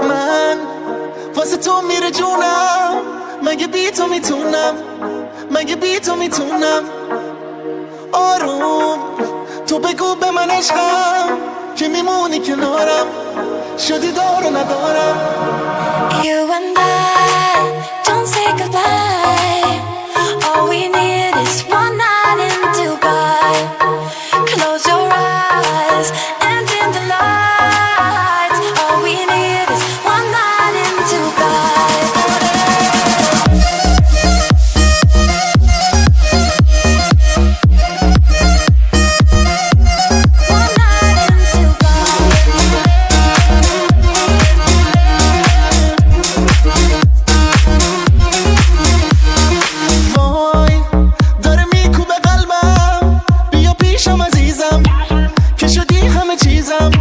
من واسه تو میره جونم، مگه بی تو میتونم، مگه بی تو میتونم. آروم تو بگو به من عشقم که میمونی کنارم، شدی دار و ندارم. You and I don't say goodbye. All we need is one night in Dubai. Close your eyes and dim the lights. All we need is one night in Dubai. One night in Dubai. وای داره میکوبه قلبم، بیا پیشم عزیزم که شدی همه چیزم.